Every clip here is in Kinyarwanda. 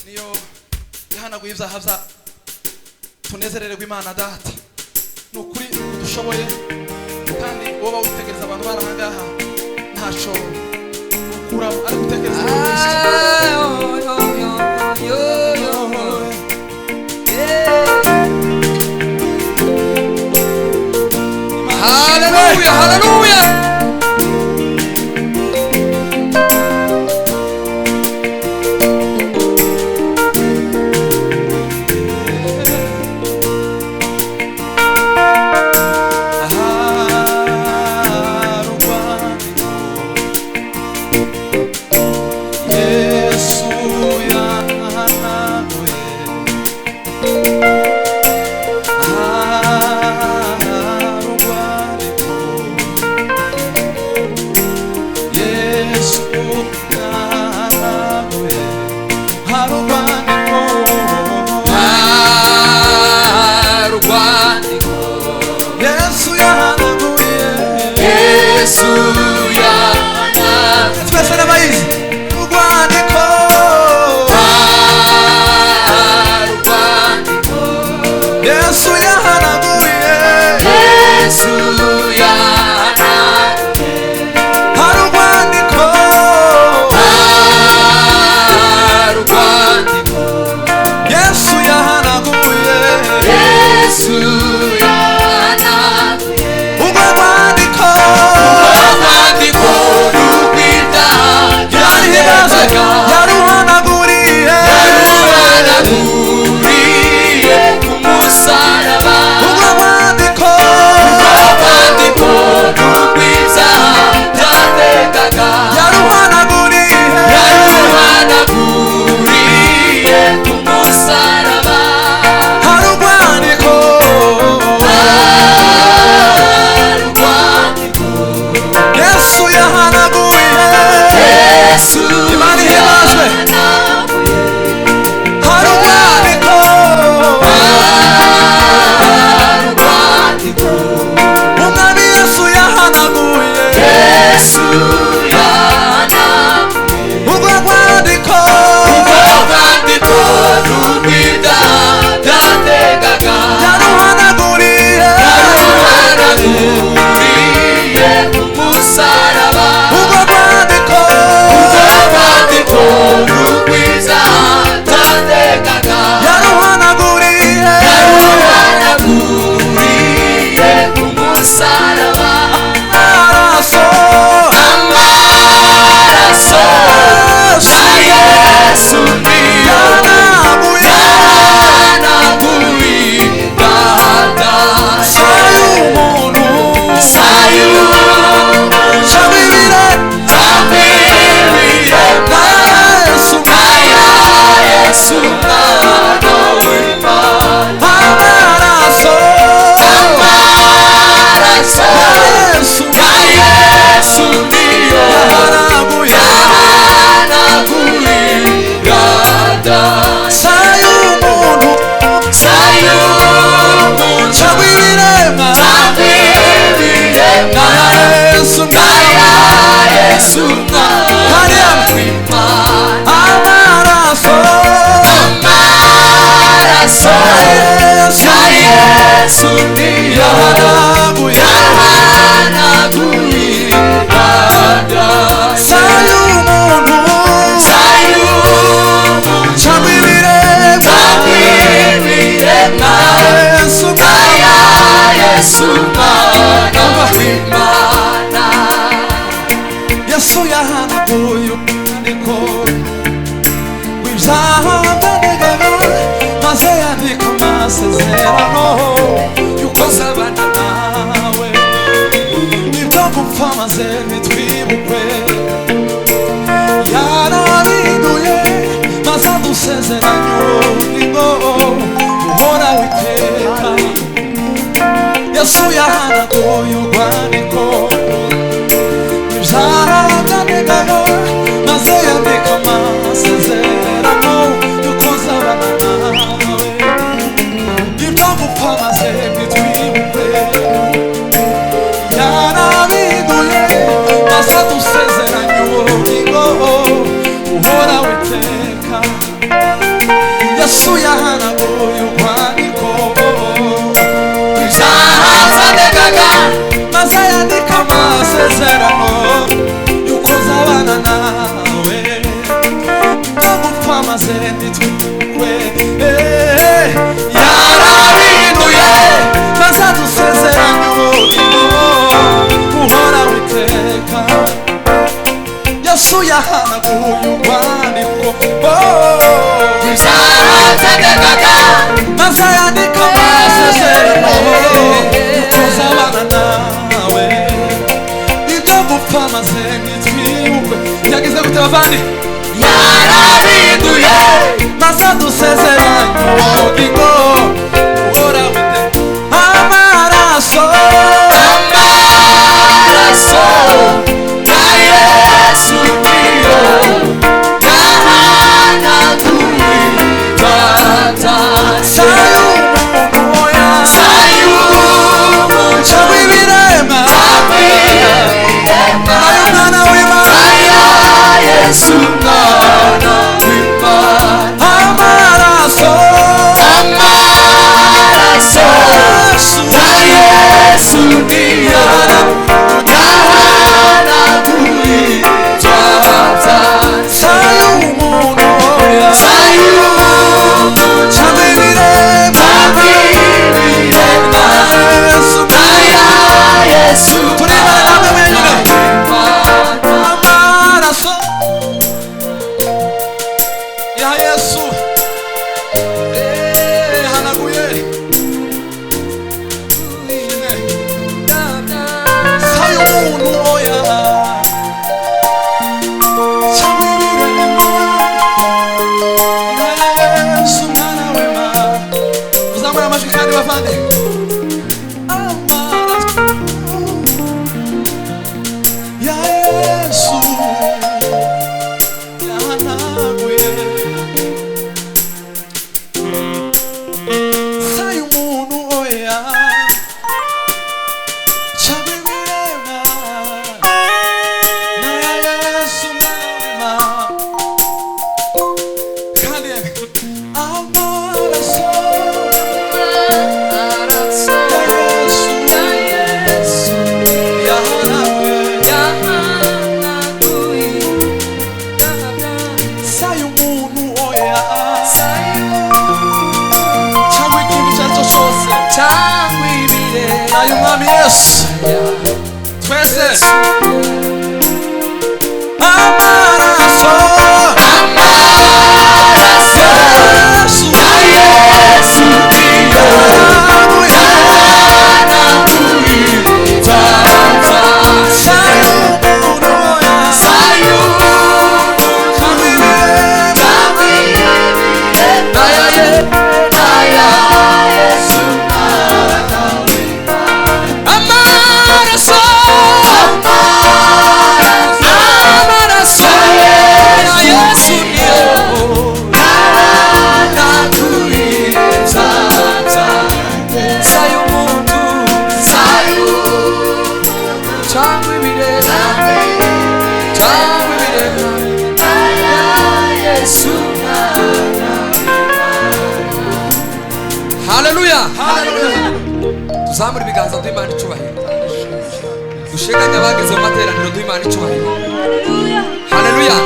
niyo yahanaguye ibyaha bya tunezerererwa Imana data nukuri dushoboye kandi woba witegereza abantu barahangaha ntaco ukura ari gutekereza Hallelujah, hallelujah. Yesu yahanaguye urwandiko Zahanagaga maze yandika amasezerano yuko nzabana nawe ibyo gupfa maze ntitwikwe Yarahinduye maze adusezeranya ubugingo buhoraho iteka Yesu yahanaguye urwandiko Zahanagaga maze yandika amasezerano yuko nzabana nawe ibyo gupfa maze ntitwikwe yagize gute bavandi Yarahinduye maze adusezeranya ubugingo buhoraho iteka amaraso Amaraso ya Yesu niyo yahanaguye ibyaha sayumuco w'ibirema umwana w'Imana Yesu mwana w'Imana amaraso Amaraso ya Yesu niyo yahanaguye ibyaha sayumunoya sayumuco w'ibirema Yesu turi bana wenyine amaraso ya Yesu hanaguye sayumuntu oya Yesu mwana w'Imana uzamura amajwi kandi bavande amaraso ya Yesu yahanaguye sayumuntu oya chabibirema na ya Yesu mama kandi amaraso ya Yesu yahanaguye sayumuntu oya cyangwa ikintu icyo ari cyo cyose ayo mwami Yesu twese amaraso Yesu Yesu niyo yahanaguye ibyaha sayumuntu oya sayumuco Yesu mwana w'Imana amaraso Amaraso ya Yesu niyo yahanaguye ibyaha sayumuntu cyangwa ibirema Yesu haleluya tuzamura ibiganza duhimana icubahiro dusheganye abageze mu materaniro duhimana icubahiro haleluya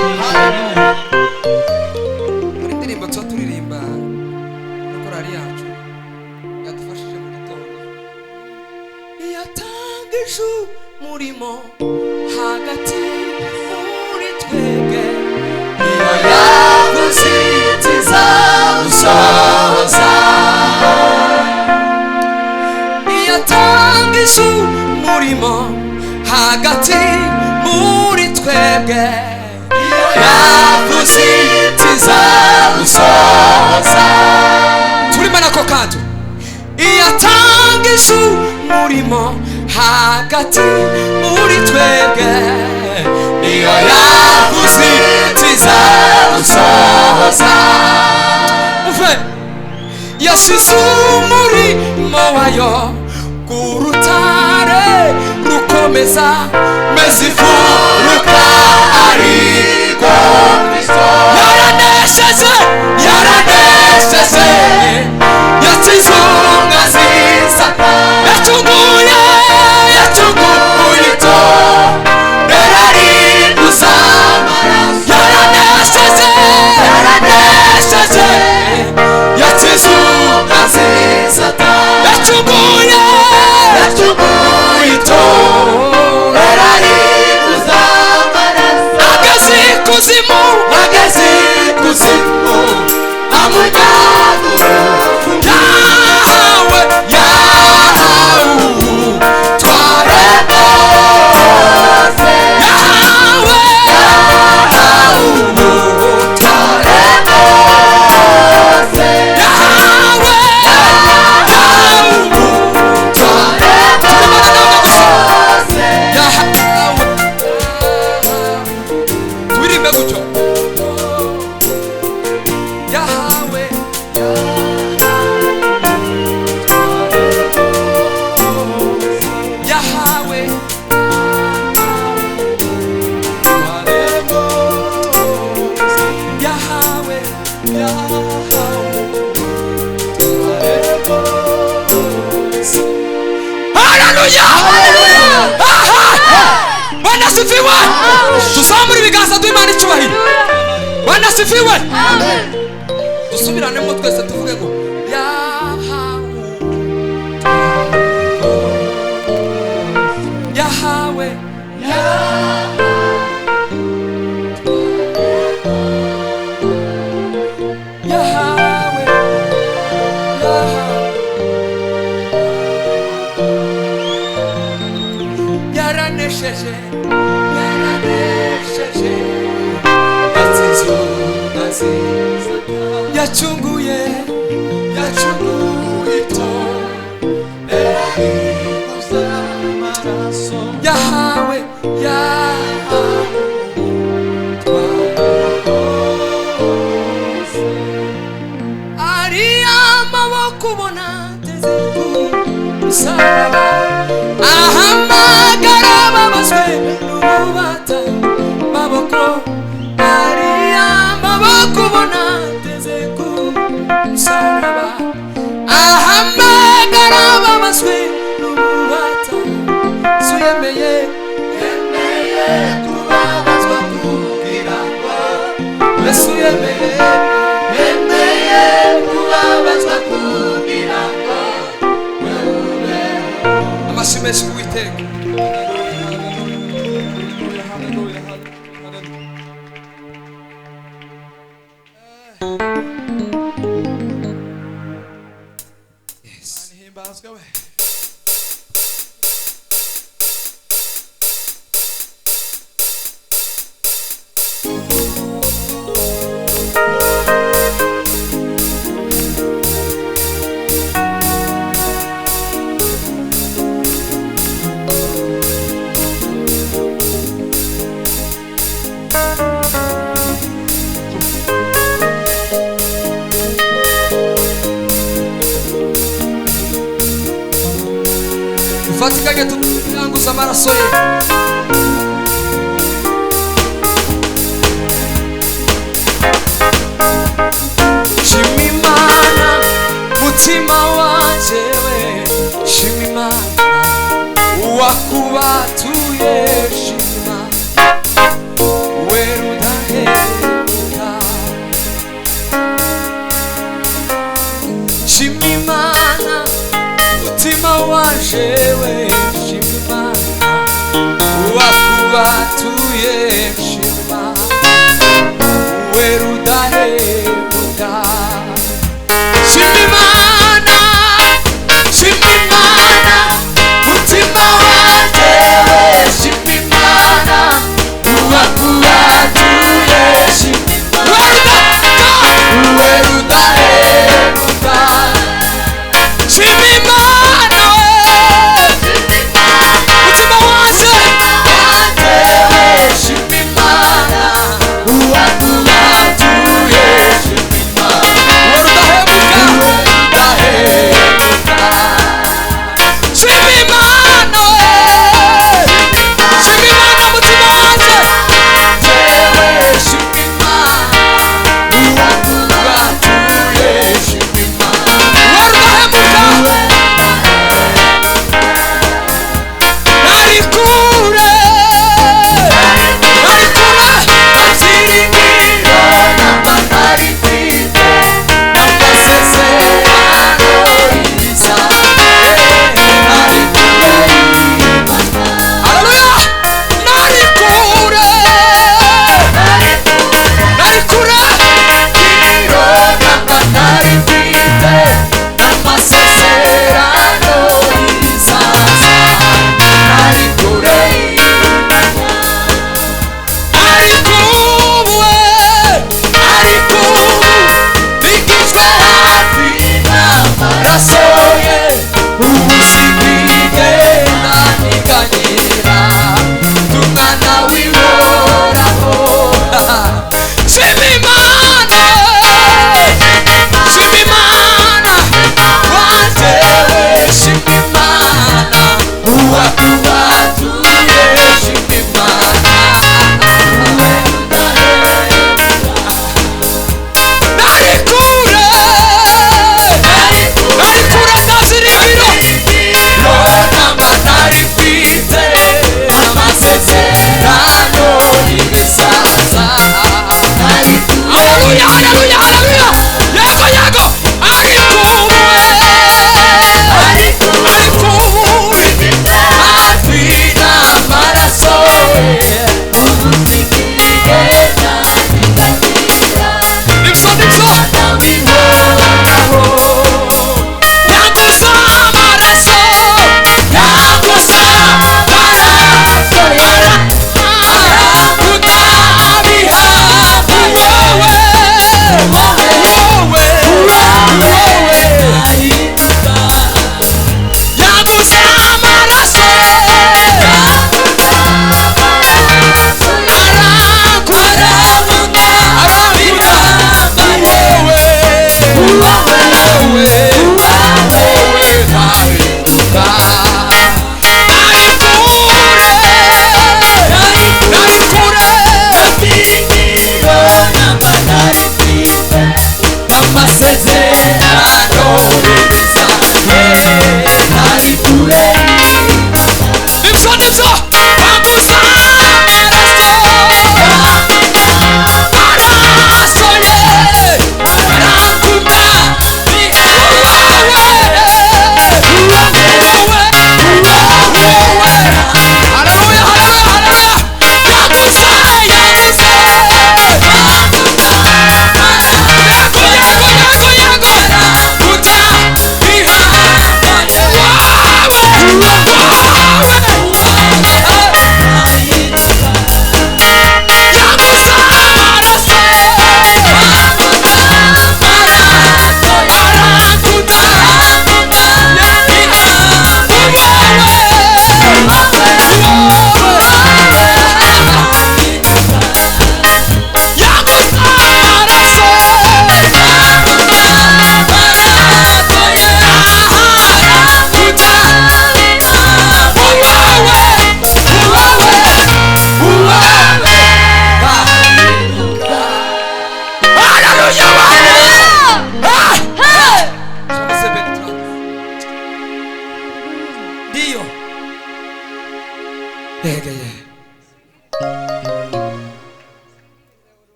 muri indirimbo tuba turirimba na korali yacu yadufashije mu gitondo yatangije umurimo hagati muri twebwe niyo yavuze iti zawusohoza yatangije umurimo hagati muri twebwe yavuze iti zawusohoza turimo nako kantu yatangije umurimo hagati muri twebwe niyo yavuze iti zawusohoza uve yasize umurimo wayo ku rutare rukomeza meza ifuruka ariko Kristo yaranesheje yacunguye ageze kuzimu tuzamura ibiganza duhimana icyubahiro Bwana sifiwe dusubirane mu twese tuvuge ngo yahawe yaranesheje yacunguye ito yahawe ari amaboko ubona ateze ku musaraba ahamagara ababazwe n'ububata maboko ari amaboko ubona ateze ku musaraba ahamagara ababazwe n'ububata suyemeye kubabazwa kugira ngo Yesu yemeye kubabazwa kugira ngo amashimwe Uwiteka Fatikanye tutanguza amaraso ye Shimimana mutima wanje we Shimimana wakubatuye Shimimana werudaheruka Shimimana mutima wanje we Shimimana wakubatuye Shimimana werudaheruka Shimimana mutima wanje we Shimimana wakubatuye Shimimana werudaheruka Shimimana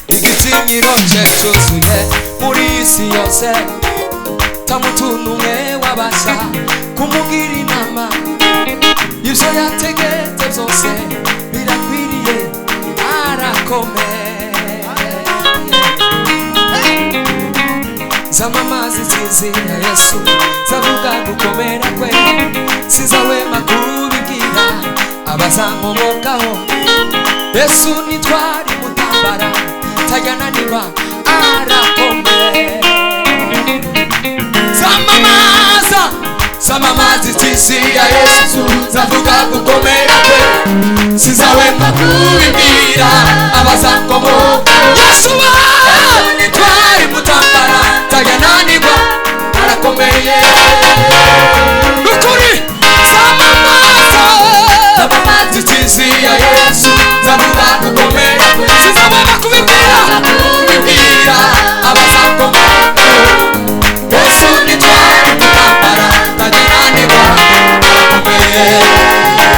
igitinyiro cye cyuzuye muri isi yose nta muntu n'umwe wabasha kumugira inama y'ibyo yategetse byose birakwiriye arakomeye zamamazi zizina Yesu zavuga gukomera kwe sizawema kubibwira abazankomokaho Yesu nitwari mutambara tayananirwa arakomeye zamamazi zizina Yesu zavuga gukomera kwe sizawema kubibwira abazankomokaho Yesu nitwari mutambara tayananirwa arakomeye ukuri zamamazi zizina Yesu zavuga gukomera kwe sizawema kubibwira abazankomokaho Yesu nitwari mutambara tayananirwa arakomeye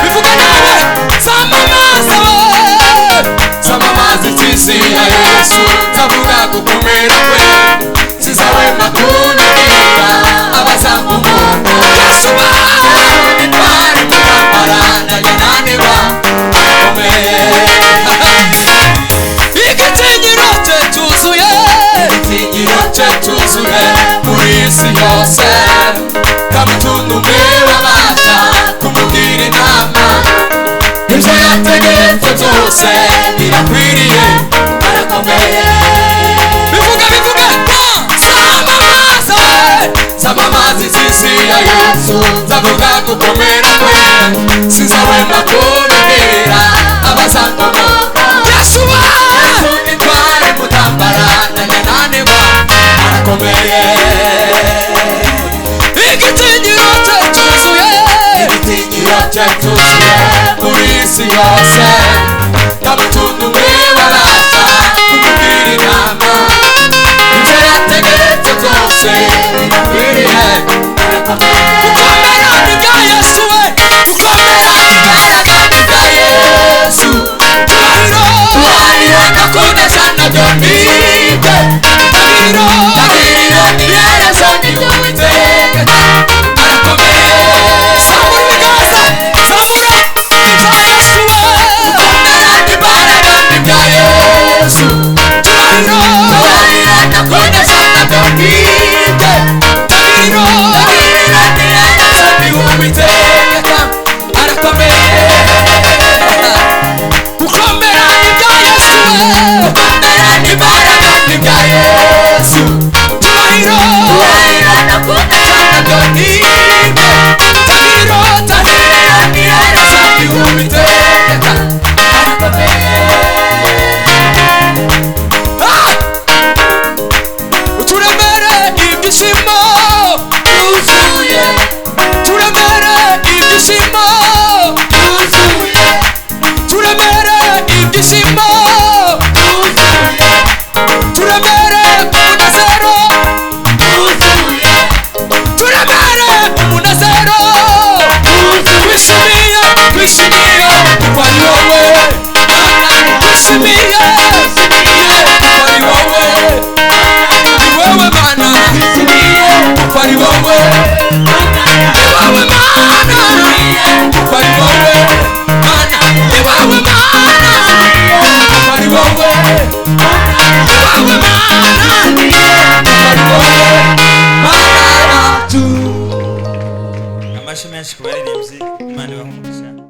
bivuga nawe zamamazi zizina Yesu zavuga gukomera kwe sizawema kubibwira abazankomokaho Yesu nitwari mutambara tayananirwa arakomeye igitinyiro cye cyuzuye muri isi yose nta muntu n'umwe wabasha kumugira inama ibyo yategetse byose birakwiriye arakomeye bivuga zamamazi zizina Yesu zavuga gukomera kwe sizawema kubibwira abazankomokaho Yesu nitwari mutambara tayananirwa arakomeye igitinyiro cye cyuzuye muri isi yose nta muntu n'umwe wabasha kumugira inama ibyo yategetse byose birakwiriye arakomeye gukomera ni bwa Yesu we gukomera imbaraga ni bwa Yesu tuharira ndakunesha nabyo nibye ndahirira iherezo nibyo witegeka arakomeye zamura ibiganza zamura ibya Yesu we gukomera imbaraga ni bwa Yesu tuharira ndakunesha nabyo nibye ndahirira iherezo nibyo witegeka arakomeye gukomera ibya Yesu we gukomera imbaraga ni bwa Yesu tuharira ndakunesha nabyo nibye ndahirira iherezo nibyo witegeka arakomeye turemere ibyishimo yuzuye turemere ibyishimo yuzuye turemere ibyishimo yuzuye turemere umunezero yuzuye turemere umunezero wishimiye wishimiye kuko ari wowe wishimiye ari wowe ni wowe Mana wishimiye kuko ari wowe ni wowe Mana kuko ari wowe Mana ni wowe Mana kuko ari wowe ni wowe Mana kuko ari wowe Mana yacu amashyi menshi ku baririmbyi Imana ibahe umugisha